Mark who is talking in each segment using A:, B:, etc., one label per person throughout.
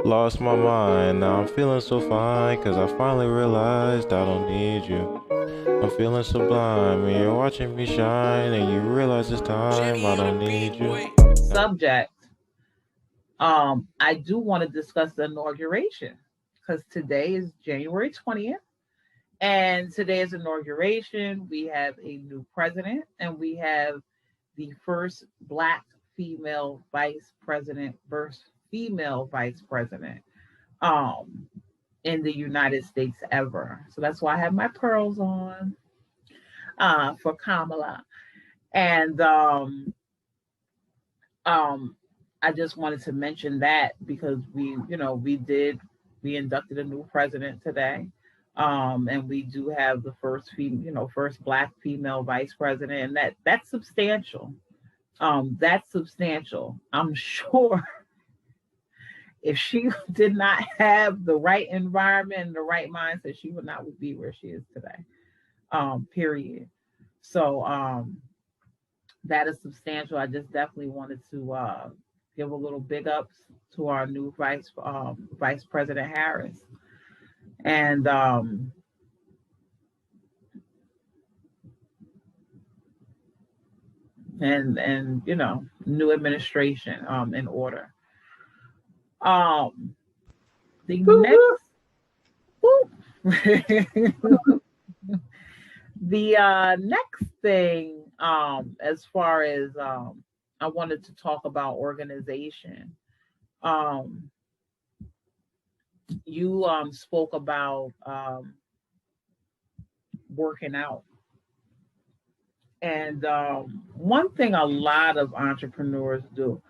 A: Lost my mind, now I'm feeling so fine, cause I finally realized I don't need you. I'm feeling sublime, and you're watching me shine, and you realize it's time I don't need you.
B: Subject. I do want to discuss the inauguration because today is January 20th, and today is inauguration. We have a new president, and we have the first Black female vice president, first female vice president um, in the United States ever. So that's why I have my pearls on for Kamala. And um, I just wanted to mention that because we inducted a new president today. And we do have the first Black female vice president, and that's substantial. That's substantial. I'm sure if she did not have the right environment and the right mindset, she would not be where she is today. Period. So that is substantial. I just definitely wanted to give a little big ups to our new Vice President Harris, and new administration in order. Um, the next the next thing, as far as I wanted to talk about organization. Um, you spoke about working out. And one thing a lot of entrepreneurs do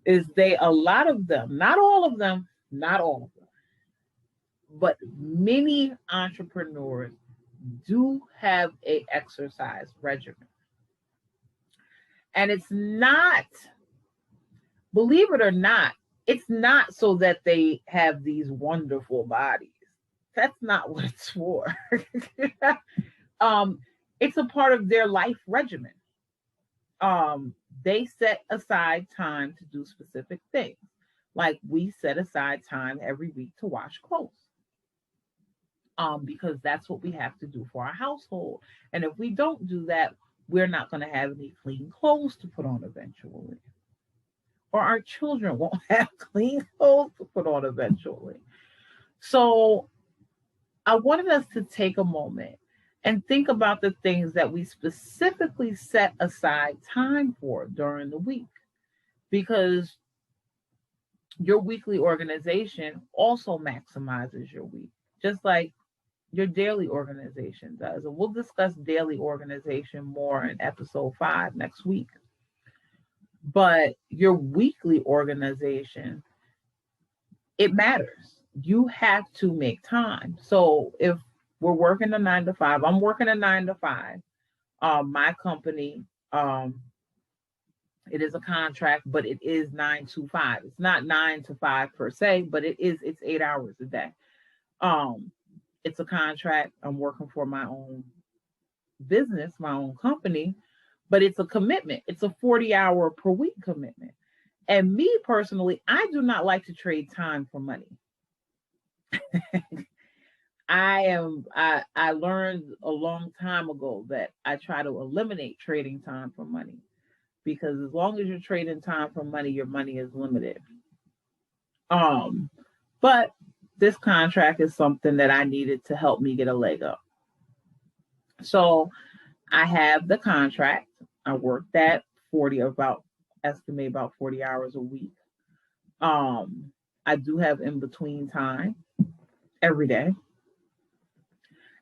B: is a lot of them, not all of them, not all of them, but many entrepreneurs do have a exercise regimen. And it's not, believe it or not, it's not so that they have these wonderful bodies. That's not what it's for. It's a part of their life regimen. They set aside time to do specific things. Like we set aside time every week to wash clothes. Because that's what we have to do for our household. And if we don't do that, we're not going to have any clean clothes to put on eventually. Or our children won't have clean clothes to put on eventually. So I wanted us to take a moment and think about the things that we specifically set aside time for during the week. Because your weekly organization also maximizes your week, just like your daily organization does. And we'll discuss daily organization more in episode 5 next week. But your weekly organization, it matters. You have to make time. So if we're working a 9 to 5, I'm working a 9 to 5. My company, it is a contract, but it is 9 to 5. It's not 9 to 5 per se, but it's 8 hours a day. It's a contract. I'm working for my own business, my own company, but it's a commitment. It's a 40-hour per week commitment. And me personally, I do not like to trade time for money. I learned a long time ago that I try to eliminate trading time for money, because as long as you're trading time for money, your money is limited. But this contract is something that I needed to help me get a leg up. So I have the contract. I work that estimate about 40 hours a week. I do have in between time every day.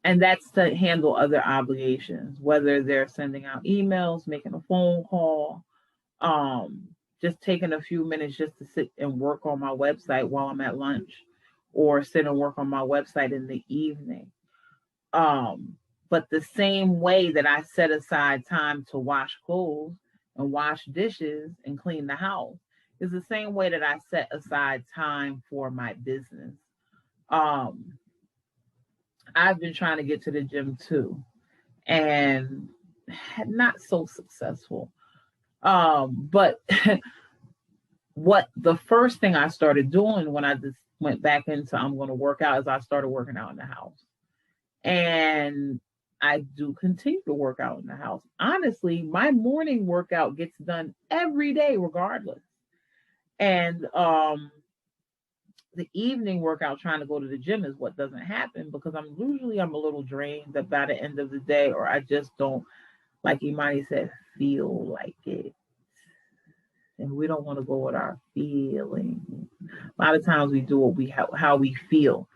B: And that's to handle other obligations, whether they're sending out emails, making a phone call, just taking a few minutes just to sit and work on my website while I'm at lunch, or sit and work on my website in the evening. But the same way that I set aside time to wash clothes and wash dishes and clean the house is the same way that I set aside time for my business. I've been trying to get to the gym too, and not so successful. But what the first thing I started doing when I just went back into I'm going to work out is I started working out in the house. And I do continue to work out in the house. Honestly, my morning workout gets done every day, regardless. And the evening workout, trying to go to the gym, is what doesn't happen because I'm a little drained by the end of the day, or I just don't, like Imani said, feel like it. And we don't want to go with our feelings. A lot of times we do how we feel.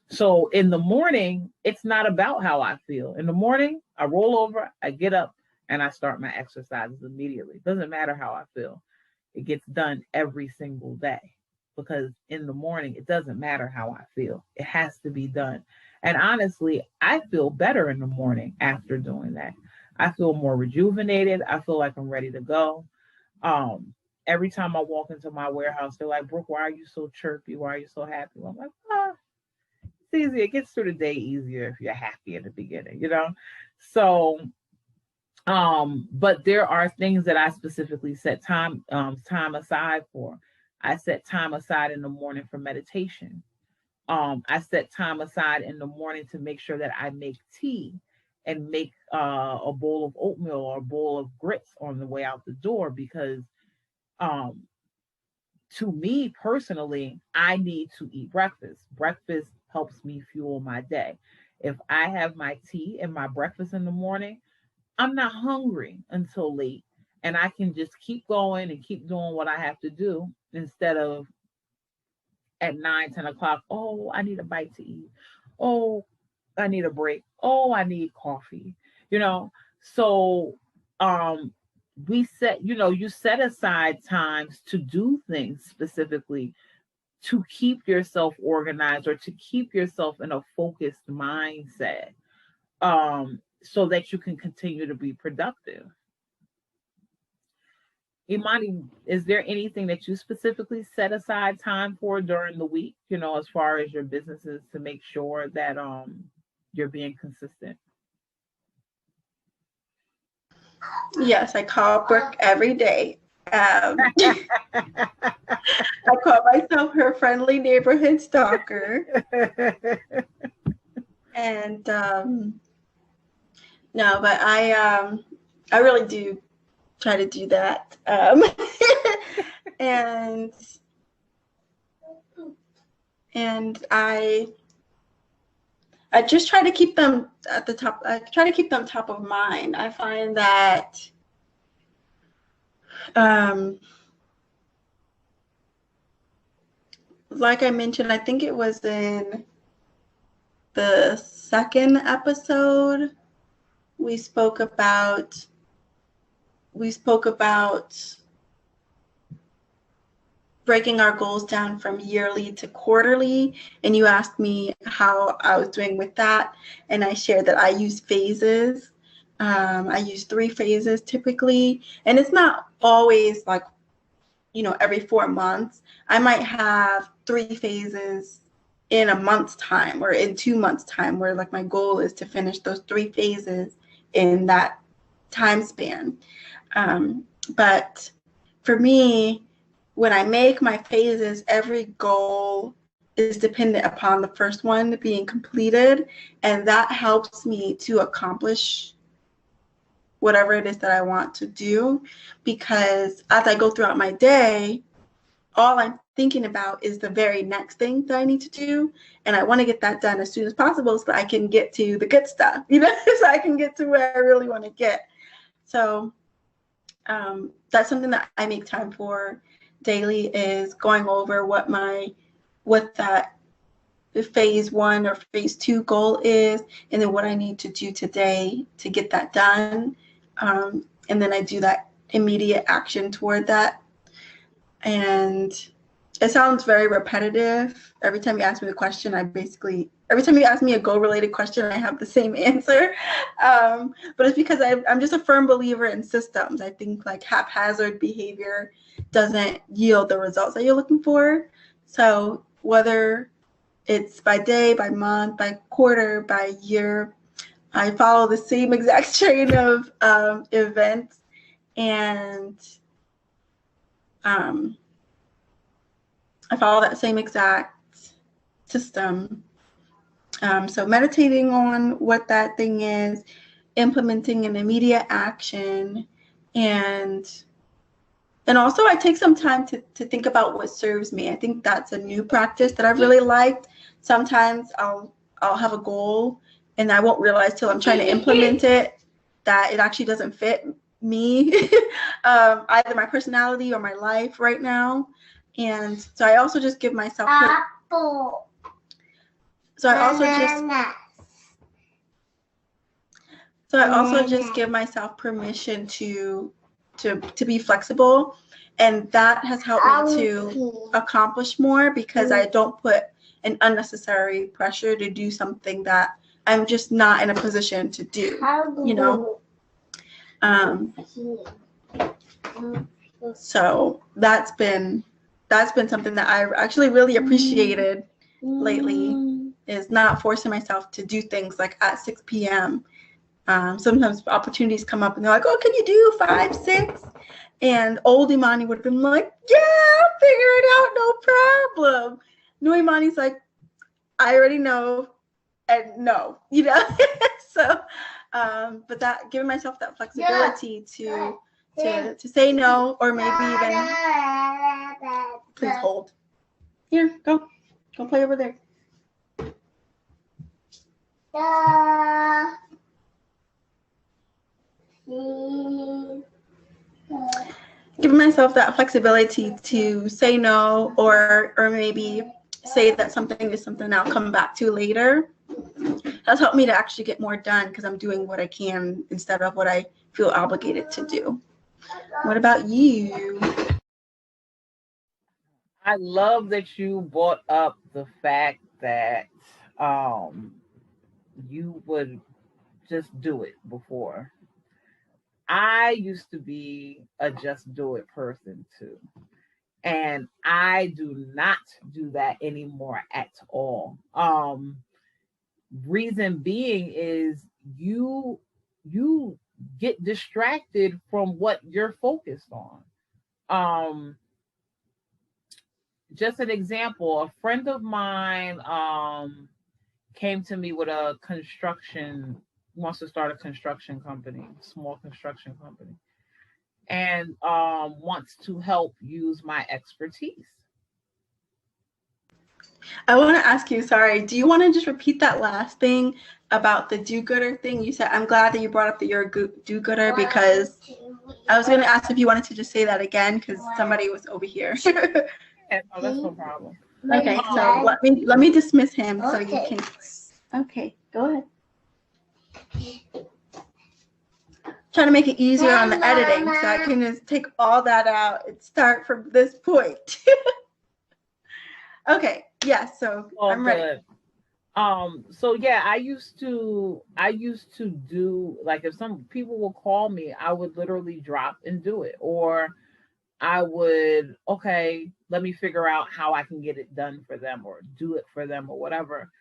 B: So in the morning, it's not about how I feel. In the morning, I roll over, I get up, and I start my exercises immediately. It doesn't matter how I feel. It gets done every single day because in the morning, it doesn't matter how I feel. It has to be done. And honestly, I feel better in the morning after doing that. I feel more rejuvenated. I feel like I'm ready to go. Every time I walk into my warehouse, they're like, Brooke, why are you so chirpy? Why are you so happy? I'm like, it's easy. It gets through the day easier if you're happy in the beginning, So, but there are things that I specifically set time aside for. I set time aside in the morning for meditation. I set time aside in the morning to make sure that I make tea and make a bowl of oatmeal or a bowl of grits on the way out the door because to me personally, I need to eat breakfast. Breakfast helps me fuel my day. If I have my tea and my breakfast in the morning, I'm not hungry until late. And I can just keep going and keep doing what I have to do instead of at 9, 10 o'clock. Oh, I need a bite to eat. Oh, I need a break. Oh, I need coffee. So we set, you set aside times to do things specifically to keep yourself organized or to keep yourself in a focused mindset so that you can continue to be productive. Imani, is there anything that you specifically set aside time for during the week, as far as your businesses to make sure that you're being consistent?
C: Yes, I call Brooke every day. I call myself her friendly neighborhood stalker. And no, but I really do try to do that. And I just try to keep them at the top. I try to keep them top of mind. I find that like I mentioned, I think it was in the second episode, we spoke about breaking our goals down from yearly to quarterly, and you asked me how I was doing with that, and I shared that I use phases. I use 3 phases typically, and it's not always like, every 4 months. I might have 3 phases in a month's time or in 2 months' time, where like my goal is to finish those 3 phases in that time span. But for me, when I make my phases, every goal is dependent upon the first one being completed, and that helps me to accomplish whatever it is that I want to do, because as I go throughout my day, all I'm thinking about is the very next thing that I need to do, and I want to get that done as soon as possible so that I can get to the good stuff, so I can get to where I really want to get. So that's something that I make time for daily, is going over what that phase 1 or phase 2 goal is, and then what I need to do today to get that done. And then I do that immediate action toward that. And it sounds very repetitive. Every time you ask me the question, every time you ask me a goal-related question, I have the same answer. But it's because I'm just a firm believer in systems. I think like haphazard behavior doesn't yield the results that you're looking for. So whether it's by day, by month, by quarter, by year, I follow the same exact chain of events, and I follow that same exact system. So meditating on what that thing is, implementing an immediate action, and also I take some time to think about what serves me. I think that's a new practice that I've really liked. Sometimes I'll have a goal and I won't realize till I'm trying to implement it that it actually doesn't fit me, either my personality or my life right now. And so I also just give myself give myself permission to be flexible, and that has helped me to accomplish more because I don't put an unnecessary pressure to do something that I'm just not in a position to do, you know. So that's been something that I actually really appreciated lately, is not forcing myself to do things like at 6 p.m. Sometimes opportunities come up and they're like, oh, can you do 5, 6? And old Imani would have been like, yeah, I'll figure it out, no problem. New Imani's like, I already know, and no, you know. So, but that, giving myself that flexibility to say no, or maybe even, please hold. Here, go play over there. Giving myself that flexibility to say no, or maybe say that something is something I'll come back to later, has helped me to actually get more done because I'm doing what I can instead of what I feel obligated to do. What about you?
B: I love that you brought up the fact that you would just do it before. I used to be a just do it person too. And I do not do that anymore at all. Reason being is you get distracted from what you're focused on. Just an example, a friend of mine came to me with wants to start a construction company, small construction company, and wants to help use my expertise.
C: I want to ask you, sorry, do you want to just repeat that last thing about the do-gooder thing? You said, I'm glad that you brought up that you're a do-gooder, because I was going to ask if you wanted to just say that again because somebody was over here.
B: Yeah, no, that's no problem.
C: Okay, so let me dismiss him so you can. Okay, go ahead. Trying to make it easier on the editing so I can just take all that out and start from this point. Okay, yeah, so I'm ready.
B: So yeah, I used to do, like, if some people will call me, I would literally drop and do it, or I would, okay, let me figure out how I can get it done for them or do it for them or whatever.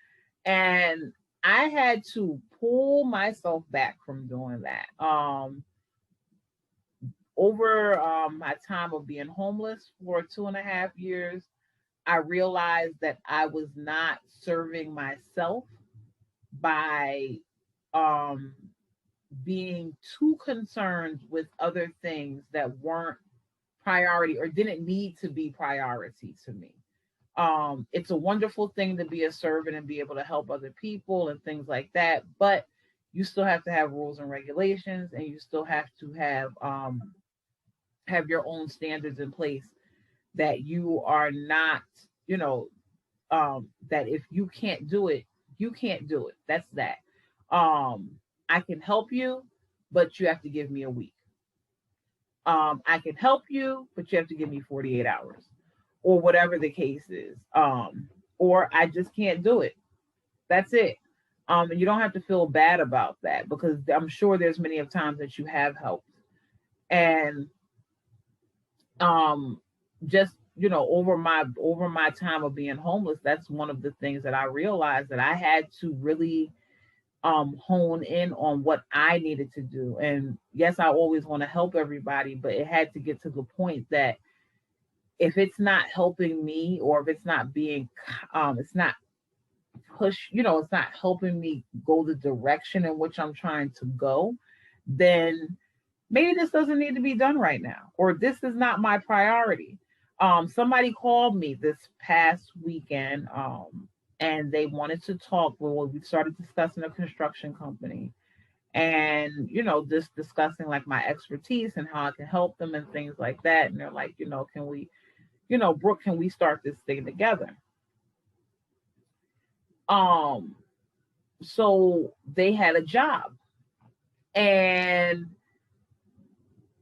B: And I had to pull myself back from doing that. Over my time of being homeless for 2.5 years, I realized that I was not serving myself by being too concerned with other things that weren't priority or didn't need to be priority to me. It's a wonderful thing to be a servant and be able to help other people and things like that, but you still have to have rules and regulations, and you still have to have your own standards in place, that you are not, that if you can't do it, you can't do it. That's that. I can help you, but you have to give me a week. I can help you, but you have to give me 48 hours, or whatever the case is. Or I just can't do it. That's it. And you don't have to feel bad about that, because I'm sure there's many of times that you have helped. And just, over my time of being homeless, that's one of the things that I realized, that I had to really hone in on what I needed to do. And yes, I always want to help everybody, but it had to get to the point that if it's not helping me, or if it's not being, it's not it's not helping me go the direction in which I'm trying to go, then maybe this doesn't need to be done right now, or this is not my priority. Somebody called me this past weekend, and they wanted to talk. Well, we started discussing a construction company, and just discussing like my expertise and how I can help them and things like that. And they're like, can we, Brooke, can we start this thing together? So they had a job, and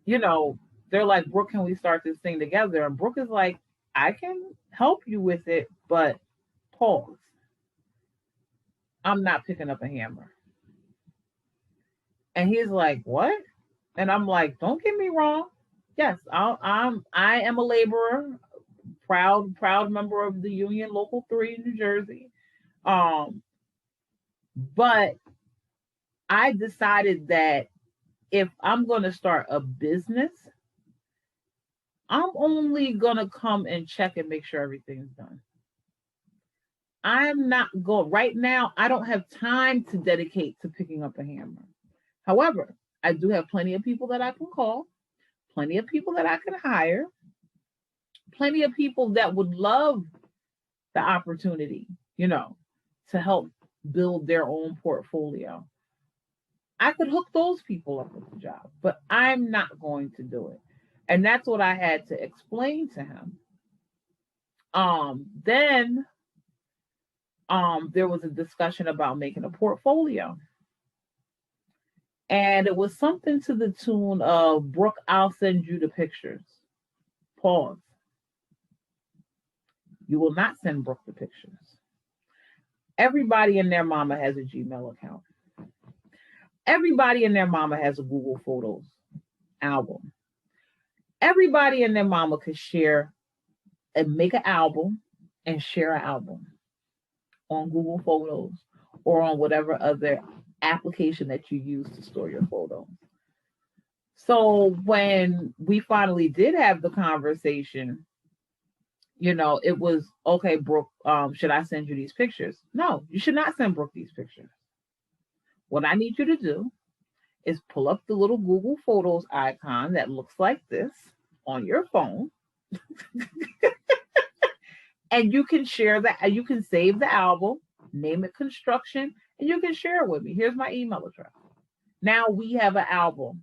B: they're like, Brooke, can we start this thing together? And Brooke is like, I can help you with it, but pause. I'm not picking up a hammer. And he's like, what? And I'm like, don't get me wrong. Yes, I am a laborer, proud member of the union, Local 3 in New Jersey. But I decided that if I'm going to start a business, I'm only going to come and check and make sure everything's done. I'm not going right now. I don't have time to dedicate to picking up a hammer. However, I do have plenty of people that I can call, plenty of people that I can hire, plenty of people that would love the opportunity, to help build their own portfolio. I could hook those people up with the job, but I'm not going to do it. And that's what I had to explain to him. Then there was a discussion about making a portfolio. And it was something to the tune of, Brooke, I'll send you the pictures. Pause. You will not send Brooke the pictures. Everybody and their mama has a Gmail account. Everybody and their mama has a Google Photos album. Everybody and their mama could share and make an album and share an album on Google Photos or on whatever other application that you use to store your photos. So when we finally did have the conversation, it was, okay, Brooke, should I send you these pictures? No, you should not send Brooke these pictures. What I need you to do is pull up the little Google Photos icon that looks like this on your phone. And you can share that. You can save the album, name it Construction, and you can share it with me. Here's my email address. Now we have an album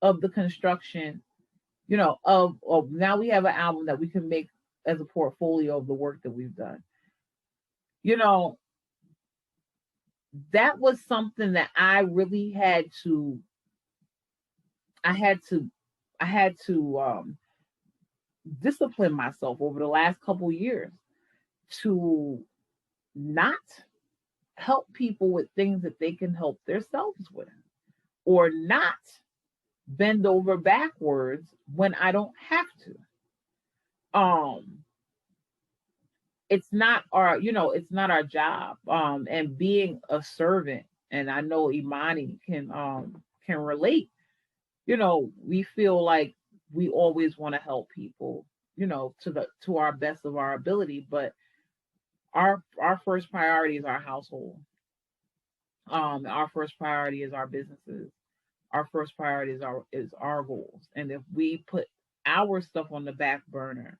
B: of the construction, of now we have an album that we can make as a portfolio of the work that we've done. That was something that I really had to discipline myself over the last couple years to not help people with things that they can help themselves with, or not bend over backwards when I don't have to. It's not our job. And being a servant, and I know Imani can relate, we feel like we always want to help people, to our best of our ability, but our first priority is our household. Our first priority is our businesses. Our first priority is our goals. And if we put our stuff on the back burner,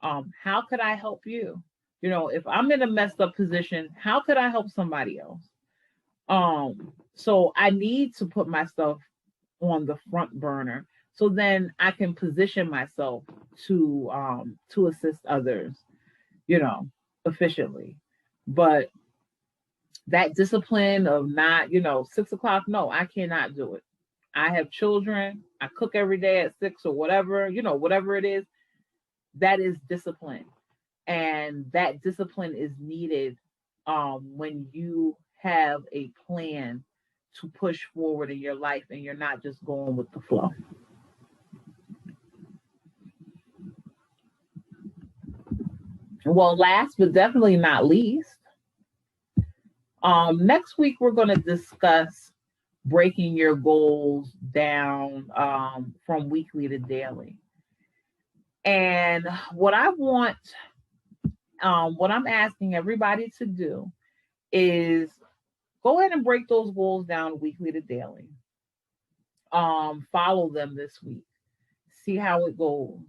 B: how could I help you? If I'm in a messed up position, how could I help somebody else? So I need to put myself on the front burner, so then I can position myself to assist others, efficiently. But that discipline of not, 6 o'clock, no, I cannot do it. I have children. I cook every day at 6 or whatever, whatever it is. That is discipline. And that discipline is needed when you have a plan to push forward in your life and you're not just going with the flow. Well, last but definitely not least, next week we're going to discuss breaking your goals down from weekly to daily. And what I'm asking everybody to do is go ahead and break those goals down weekly to daily. Follow them this week. See how it goes.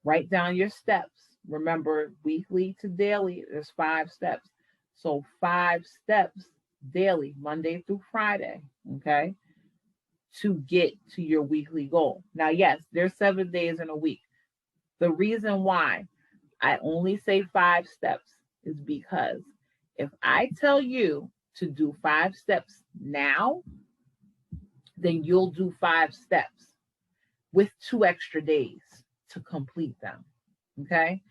B: Write down your steps. Remember, weekly to daily, there's 5 steps. So 5 steps daily, Monday through Friday, okay, to get to your weekly goal. Now, yes, there's 7 days in a week. The reason why I only say 5 steps is because if I tell you to do 5 steps now, then you'll do 5 steps with 2 extra days to complete them. Okay.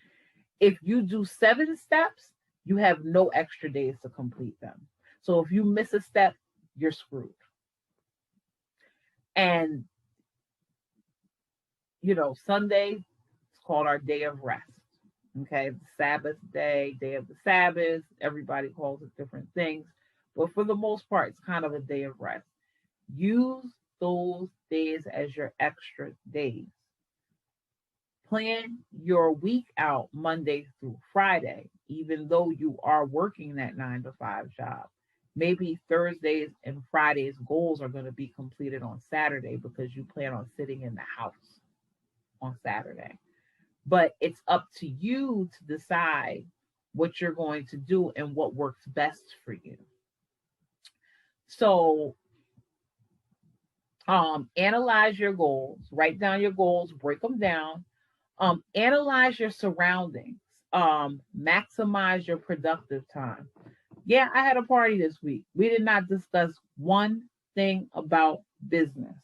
B: If you do 7 steps, you have no extra days to complete them. So if you miss a step, you're screwed. And, Sunday is called our day of rest. Okay. The Sabbath day of the Sabbath. Everybody calls it different things. But for the most part, it's kind of a day of rest. Use those days as your extra days. Plan your week out Monday through Friday, even though you are working that 9 to 5 job. Maybe Thursdays and Fridays goals are going to be completed on Saturday because you plan on sitting in the house on Saturday. But it's up to you to decide what you're going to do and what works best for you. So, analyze your goals, write down your goals, break them down. Analyze your surroundings, maximize your productive time. Yeah, I had a party this week. We did not discuss one thing about business.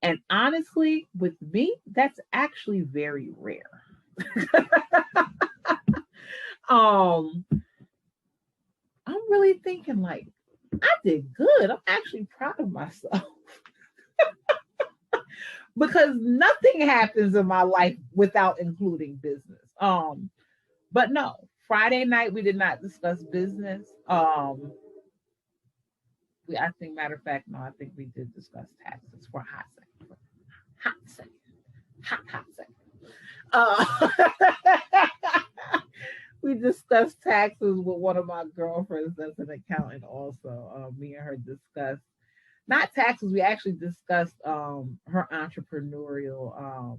B: And honestly, with me, that's actually very rare. I'm really thinking like, I did good. I'm actually proud of myself. Because nothing happens in my life without including business. But no, Friday night we did not discuss business. I think, matter of fact, no, I think we did discuss taxes for a hot second. Hot second. We discussed taxes with one of my girlfriends that's an accountant also. Me and her discussed not taxes. We actually discussed her entrepreneurial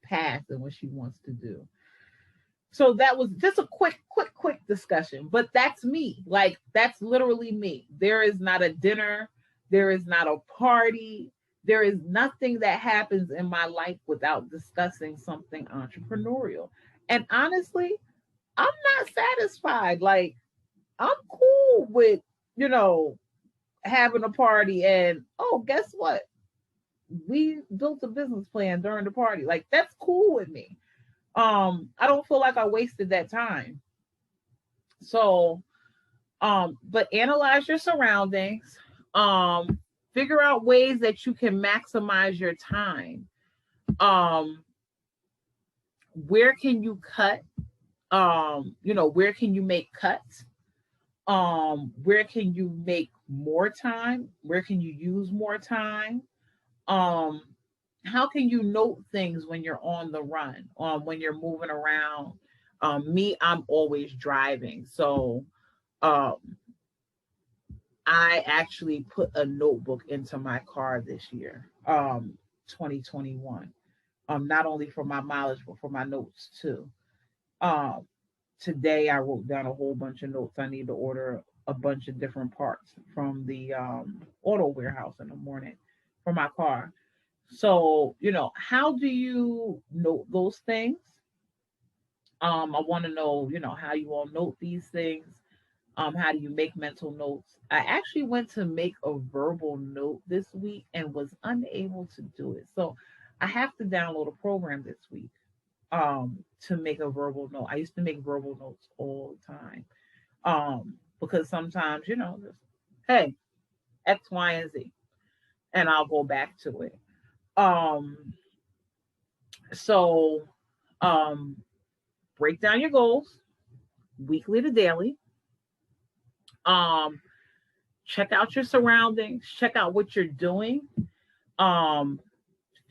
B: path and what she wants to do. So that was just a quick discussion. But that's me. Like, that's literally me. There is not a dinner. There is not a party. There is nothing that happens in my life without discussing something entrepreneurial. And honestly, I'm not satisfied. Like, I'm cool with, having a party and, oh, guess what? We built a business plan during the party. Like, that's cool with me. I don't feel like I wasted that time. So, but analyze your surroundings. Figure out ways that you can maximize your time. Where can you cut? Where can you make cuts? Where can you make more time? Where can you use more time? How can you note things when you're on the run, when you're moving around? Me, I'm always driving. So I actually put a notebook into my car this year, 2021. Not only for my mileage, but for my notes too. Today I wrote down a whole bunch of notes. I need to order a bunch of different parts from the auto warehouse in the morning for my car. So, how do you note those things? I want to know, how you all note these things. How do you make mental notes? I actually went to make a verbal note this week and was unable to do it. So I have to download a program this week to make a verbal note. I used to make verbal notes all the time because sometimes, just, hey, X, Y, and Z, and I'll go back to it. So break down your goals weekly to daily. Check out your surroundings, check out what you're doing.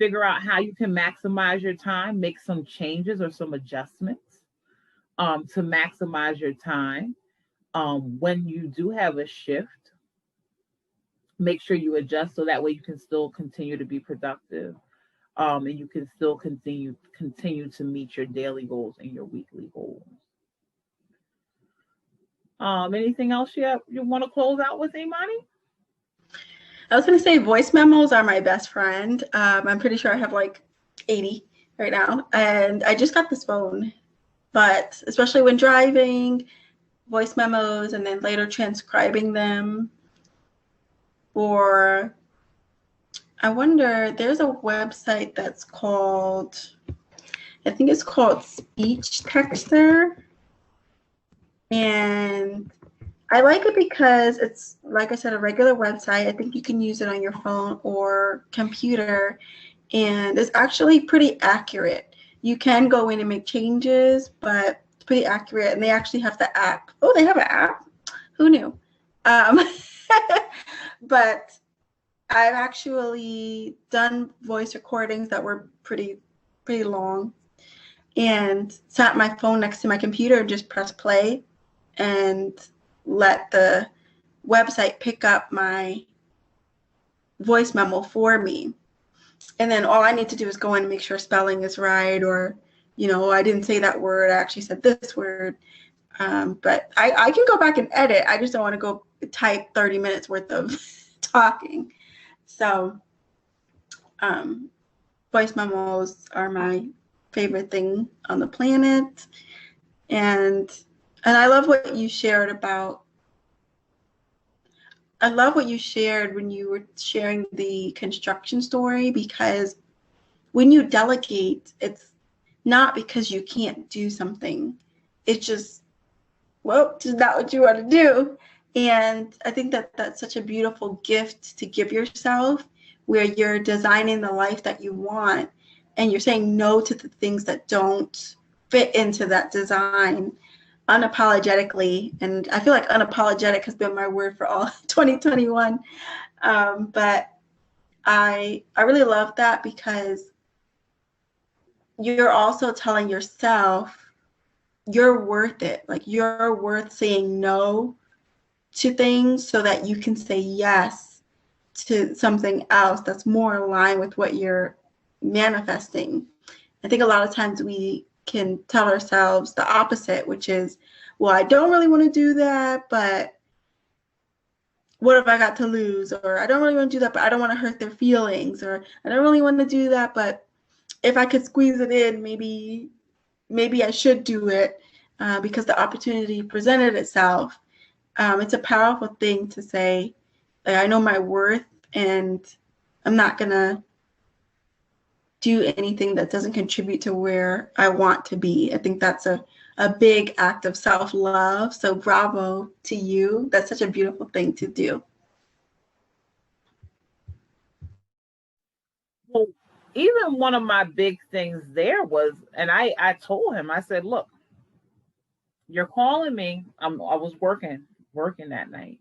B: figure out how you can maximize your time, make some changes or some adjustments to maximize your time. When you do have a shift, make sure you adjust so that way you can still continue to be productive, and you can still continue to meet your daily goals and your weekly goals. Anything else you want to close out with, Imani?
C: I was going to say voice memos are my best friend. I'm pretty sure I have like 80 right now, and I just got this phone. But especially when driving, voice memos, and then later transcribing them. Or I wonder, there's a website that's called, I think it's called Speech Texter. And I like it because it's, like I said, a regular website. I think you can use it on your phone or computer. And it's actually pretty accurate. You can go in and make changes, but it's pretty accurate. And they actually have the app. Oh, they have an app? Who knew? But I've actually done voice recordings that were pretty long, and sat my phone next to my computer and just press play and let the website pick up my voice memo for me. And then all I need to do is go in and make sure spelling is right, or, I didn't say that word, I actually said this word. But I can go back and edit. I just don't want to go type 30 minutes worth of talking. So voice memos are my favorite thing on the planet. And I love what you shared when you were sharing the construction story, because when you delegate, it's not because you can't do something. It's just, just not what you want to do. And I think that that's such a beautiful gift to give yourself, where you're designing the life that you want and you're saying no to the things that don't fit into that design unapologetically. And I feel like unapologetic has been my word for all 2021. But I really love that, because you're also telling yourself you're worth it. Like, you're worth saying no to things so that you can say yes to something else that's more aligned with what you're manifesting. I think a lot of times we can tell ourselves the opposite, which is, well, I don't really want to do that, but what have I got to lose? Or I don't really want to do that, but I don't want to hurt their feelings. Or I don't really want to do that, but if I could squeeze it in, maybe I should do it because the opportunity presented itself. It's a powerful thing to say, like, I know my worth and I'm not going to do anything that doesn't contribute to where I want to be. I think that's a big act of self-love. So bravo to you. That's such a beautiful thing to do.
B: Well, even one of my big things there was, and I told him, I said, look, you're calling me. I was working that night.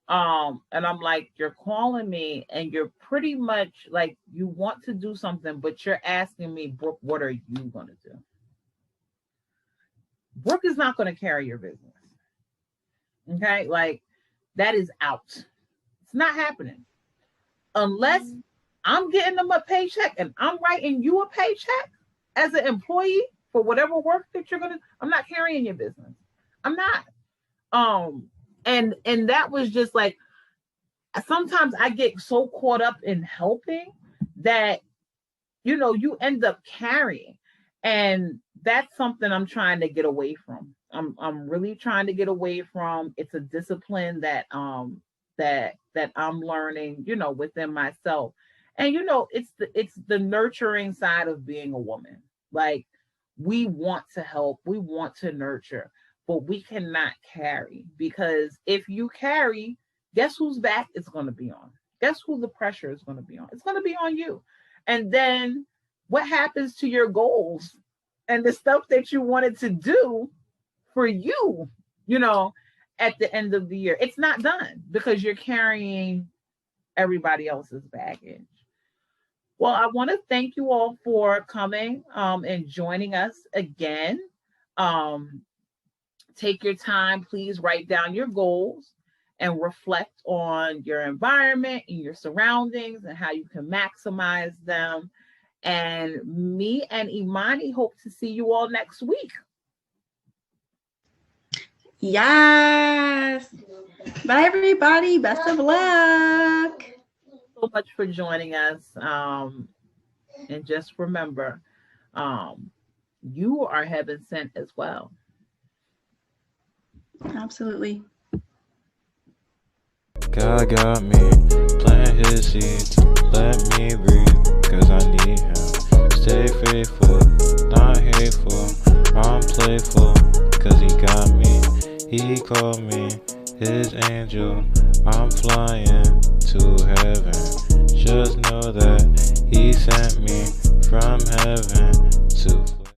B: And I'm like, you're calling me and you're pretty much like, you want to do something, but you're asking me, Brooke, what are you going to do? Brooke is not going to carry your business. Okay. Like, that is out. It's not happening unless I'm getting them a paycheck and I'm writing you a paycheck as an employee for whatever work that you're going to, I'm not carrying your business. I'm not. And that was just like, sometimes I get so caught up in helping that, you end up carrying. And that's something I'm trying to get away from. I'm really trying to get away from. It's a discipline that that I'm learning, within myself. And it's the nurturing side of being a woman. Like, we want to help, we want to nurture, but we cannot carry, because if you carry, guess whose back it's going to be on? Guess who the pressure is going to be on? It's going to be on you. And then what happens to your goals and the stuff that you wanted to do for you, at the end of the year? It's not done because you're carrying everybody else's baggage. Well, I want to thank you all for coming and joining us again. Take your time, please write down your goals and reflect on your environment and your surroundings and how you can maximize them. And me and Imani hope to see you all next week.
C: Yes. Bye, everybody. Best of luck.
B: Thank you so much for joining us. And just remember, you are heaven sent as well.
C: Absolutely.
A: God got me, plant his seeds, let me breathe, cause I need him. Stay faithful, not hateful, I'm playful, cause he got me. He called me his angel, I'm flying to heaven. Just know that he sent me from heaven to